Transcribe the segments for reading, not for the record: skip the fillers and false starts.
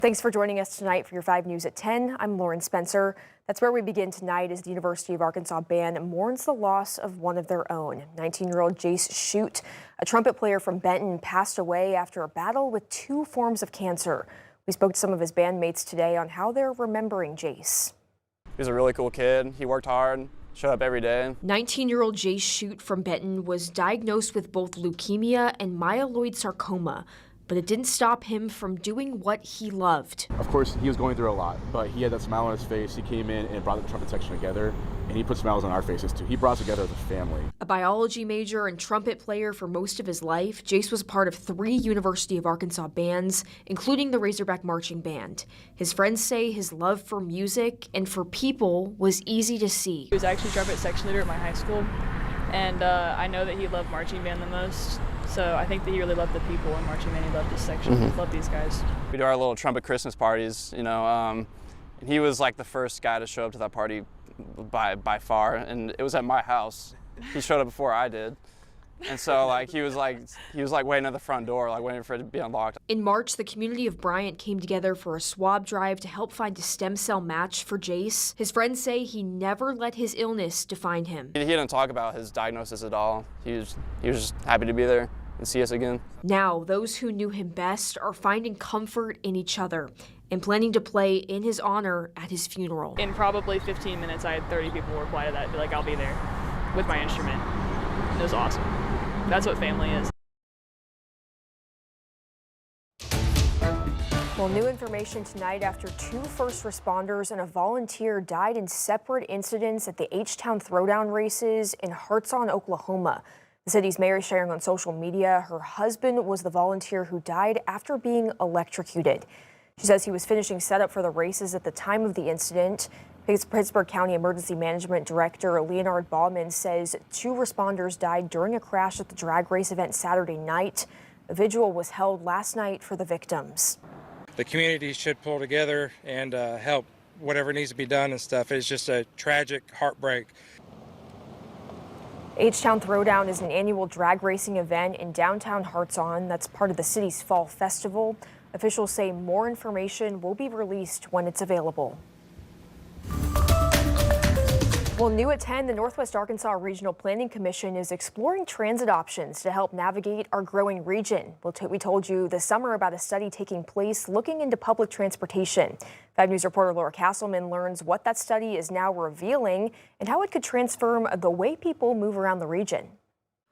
Thanks for joining us tonight for your 5 News at 10. I'm Lauren Spencer. That's where we begin tonight as the University of Arkansas band mourns the loss of one of their own. 19-year-old Jayce Schutte, a trumpet player from Benton, passed away after a battle with 2 forms of cancer. We spoke to some of his bandmates today on how they're remembering Jayce. He was a really cool kid. He worked hard, showed up every day. 19-year-old Jayce Schutte from Benton was diagnosed with both leukemia and myeloid sarcoma, but it didn't stop him from doing what he loved. Of course, he was going through a lot, but he had that smile on his face. He came in and brought the trumpet section together, and he put smiles on our faces too. He brought us together as a family. A biology major and trumpet player for most of his life, Jayce was a part of 3 University of Arkansas bands, including the Razorback Marching Band. His friends say his love for music and for people was easy to see. He was actually trumpet section leader at my high school, and I know that he loved marching band the most. So I think that he really loved the people in marching band. He loved this section. He loved these guys. We do our little trumpet Christmas parties, you know, and he was like the first guy to show up to that party by far, and it was at my house. He showed up before I did. And so like he was waiting at the front door, like waiting for it to be unlocked. In March, the community of Bryant came together for a swab drive to help find a stem cell match for Jayce. His friends say he never let his illness define him. He didn't talk about his diagnosis at all. He was just happy to be there and see us again. Now, those who knew him best are finding comfort in each other and planning to play in his honor at his funeral. In probably 15 minutes, I had 30 people reply to that and be like, I'll be there with my instrument. It was awesome. That's what family is. Well, new information tonight after 2 first responders and a volunteer died in separate incidents at the H-Town Throwdown races in Hartson, Oklahoma. The city's mayor is sharing on social media her husband was the volunteer who died after being electrocuted. She says he was finishing setup for the races at the time of the incident. Pittsburgh County Emergency Management Director Leonard Baumann says 2 responders died during a crash at the drag race event Saturday night. A vigil was held last night for the victims. The community should pull together and help whatever needs to be done and stuff. It's just a tragic heartbreak. H-Town Throwdown is an annual drag racing event in downtown Hartson that's part of the city's fall festival. Officials say more information will be released when it's available. Well, new at 10, the Northwest Arkansas Regional Planning Commission is exploring transit options to help navigate our growing region. We told you this summer about a study taking place looking into public transportation. 5 News reporter Laura Castleman learns what that study is now revealing and how it could transform the way people move around the region.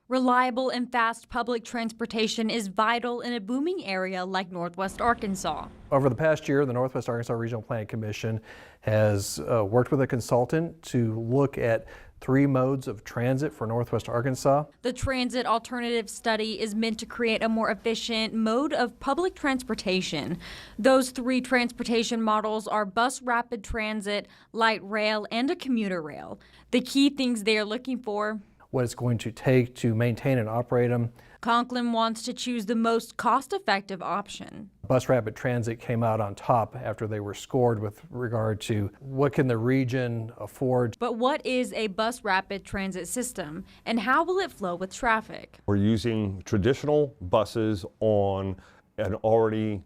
Reliable and fast public transportation is vital in a booming area like Northwest Arkansas. Over the past year, the Northwest Arkansas Regional Planning Commission has worked with a consultant to look at 3 modes of transit for Northwest Arkansas. The Transit Alternative Study is meant to create a more efficient mode of public transportation. Those 3 transportation models are bus rapid transit, light rail, and a commuter rail. The key things they are looking for: what it's going to take to maintain and operate them. Conklin wants to choose the most cost-effective option. Bus rapid transit came out on top after they were scored with regard to what can the region afford. But what is a bus rapid transit system and how will it flow with traffic? We're using traditional buses on an already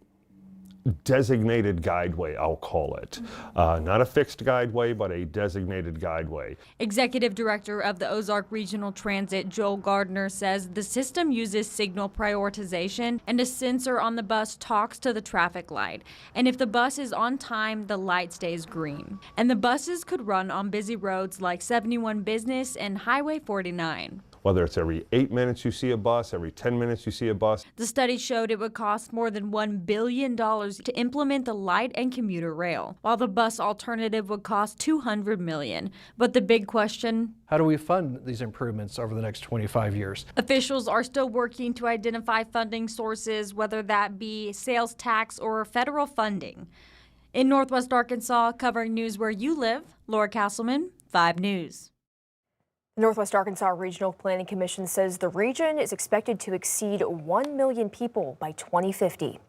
designated guideway, I'll call it. Not a fixed guideway, but a designated guideway. Executive Director of the Ozark Regional Transit, Joel Gardner, says the system uses signal prioritization, and a sensor on the bus talks to the traffic light. And if the bus is on time, the light stays green. And the buses could run on busy roads like 71 Business and Highway 49. Whether it's every 8 minutes you see a bus, every 10 minutes you see a bus. The study showed it would cost more than $1 billion to implement the light and commuter rail, while the bus alternative would cost $200 million. But the big question: how do we fund these improvements over the next 25 years? Officials are still working to identify funding sources, whether that be sales tax or federal funding. In Northwest Arkansas, covering news where you live, Laura Castleman, 5 News. The Northwest Arkansas Regional Planning Commission says the region is expected to exceed 1 million people by 2050.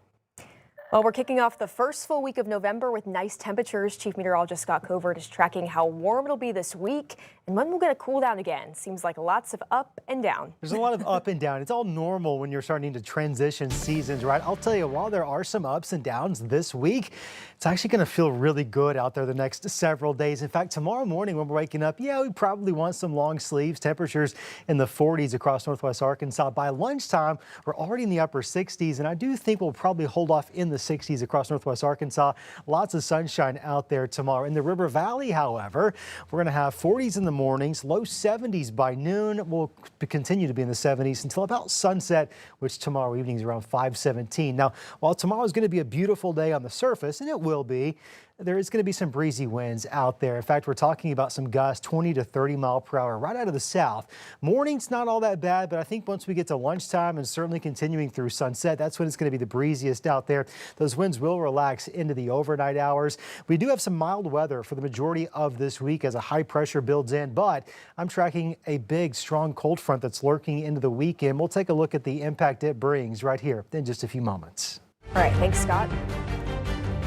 Well, we're kicking off the first full week of November with nice temperatures. Chief Meteorologist Scott Covert is tracking how warm it'll be this week and when we'll get a cool down again. Seems like lots of up and down. There's a lot of up and down. It's all normal when you're starting to transition seasons, right? I'll tell you, while there are some ups and downs this week, it's actually going to feel really good out there the next several days. In fact, tomorrow morning when we're waking up, we probably want some long sleeves. Temperatures in the 40s across northwest Arkansas. By lunchtime, we're already in the upper 60s, and I do think we'll probably hold off in the 60s across northwest Arkansas. Lots of sunshine out there tomorrow. In the River Valley, however, we're going to have 40s in the mornings, low 70s by noon. We'll continue to be in the 70s until about sunset, which tomorrow evening is around 5:17. Now, while tomorrow is going to be a beautiful day on the surface, and it will be, there is going to be some breezy winds out there. In fact, we're talking about some gusts 20 to 30 mile per hour right out of the south. Morning's not all that bad, but I think once we get to lunchtime and certainly continuing through sunset, that's when it's going to be the breeziest out there. Those winds will relax into the overnight hours. We do have some mild weather for the majority of this week as a high pressure builds in, but I'm tracking a big, strong cold front that's lurking into the weekend. We'll take a look at the impact it brings right here in just a few moments. All right, thanks, Scott.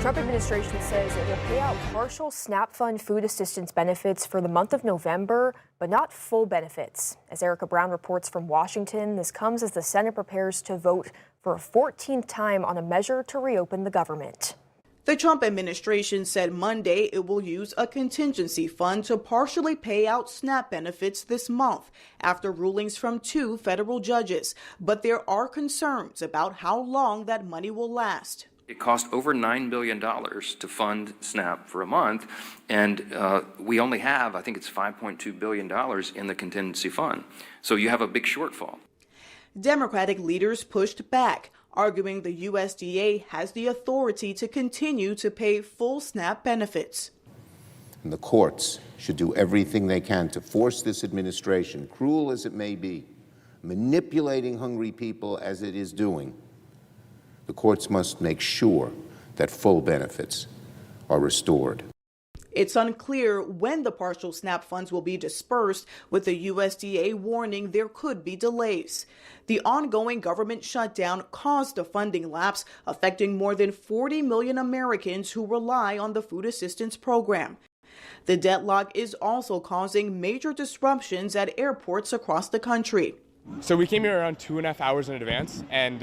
Trump administration says it will pay out partial SNAP Fund food assistance benefits for the month of November, but not full benefits. As Erica Brown reports from Washington, this comes as the Senate prepares to vote for a 14th time on a measure to reopen the government. The Trump administration said Monday it will use a contingency fund to partially pay out SNAP benefits this month after rulings from 2 federal judges. But there are concerns about how long that money will last. It cost over $9 billion to fund SNAP for a month, and we only have, I think it's $5.2 billion in the contingency fund. So you have a big shortfall. Democratic leaders pushed back, arguing the USDA has the authority to continue to pay full SNAP benefits. And the courts should do everything they can to force this administration, cruel as it may be, manipulating hungry people as it is doing. The courts must make sure that full benefits are restored. It's unclear when the partial SNAP funds will be dispersed, with the USDA warning there could be delays. The ongoing government shutdown caused a funding lapse, affecting more than 40 million Americans who rely on the food assistance program. The deadlock is also causing major disruptions at airports across the country. So we came here around 2.5 hours in advance, and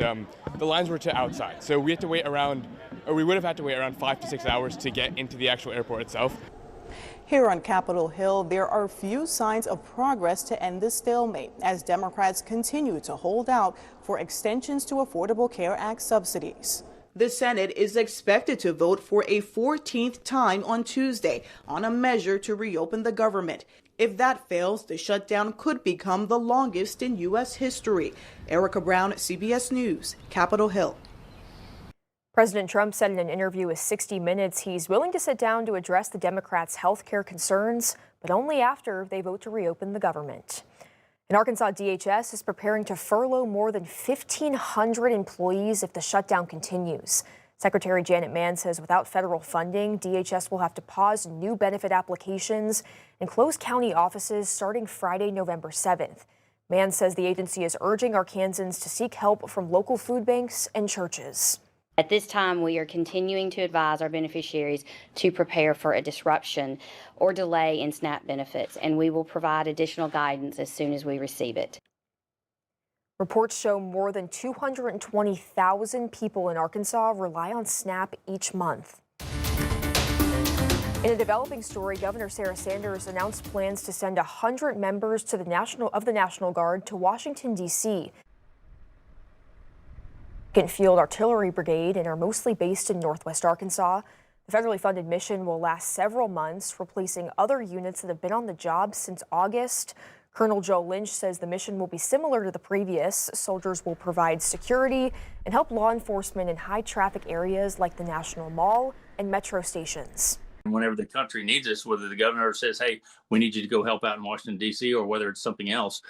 the lines were to outside. So we had to wait around, or we would have had to wait around 5 to 6 hours to get into the actual airport itself. Here on Capitol Hill, there are few signs of progress to end this stalemate as Democrats continue to hold out for extensions to Affordable Care Act subsidies. The Senate is expected to vote for a 14th time on Tuesday on a measure to reopen the government. If that fails, the shutdown could become the longest in U.S. history. Erica Brown, CBS News, Capitol Hill. President Trump said in an interview with 60 Minutes he's willing to sit down to address the Democrats' health care concerns, but only after they vote to reopen the government. In Arkansas, DHS is preparing to furlough more than 1,500 employees if the shutdown continues. Secretary Janet Mann says without federal funding, DHS will have to pause new benefit applications and close county offices starting Friday, November 7th. Mann says the agency is urging Arkansans to seek help from local food banks and churches. At this time, we are continuing to advise our beneficiaries to prepare for a disruption or delay in SNAP benefits, and we will provide additional guidance as soon as we receive it. Reports show more than 220,000 people in Arkansas rely on SNAP each month. In a developing story, Governor Sarah Sanders announced plans to send 100 members to the National Guard to Washington, D.C. Field Artillery Brigade and are mostly based in northwest Arkansas. The federally funded mission will last several months, replacing other units that have been on the job since August. Colonel Joe Lynch says the mission will be similar to the previous. Soldiers will provide security and help law enforcement in high traffic areas like the National Mall and metro stations. Whenever the country needs us, whether the governor says, hey, we need you to go help out in Washington, D.C., or whether it's something else,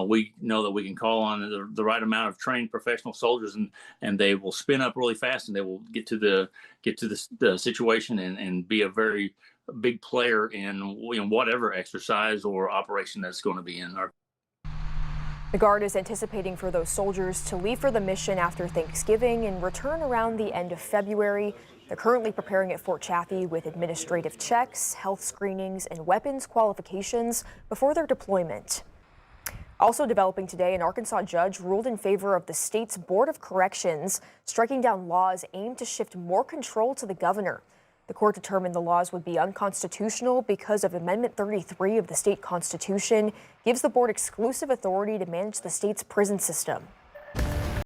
we know that we can call on the right amount of trained professional soldiers, and they will spin up really fast, and they will get to the situation and be a very big player in whatever exercise or operation that's going to be in. The Guard is anticipating for those soldiers to leave for the mission after Thanksgiving and return around the end of February. They're currently preparing at Fort Chaffee with administrative checks, health screenings, and weapons qualifications before their deployment. Also developing today, an Arkansas judge ruled in favor of the state's Board of Corrections, striking down laws aimed to shift more control to the governor. The court determined the laws would be unconstitutional because of Amendment 33 of the state constitution gives the board exclusive authority to manage the state's prison system.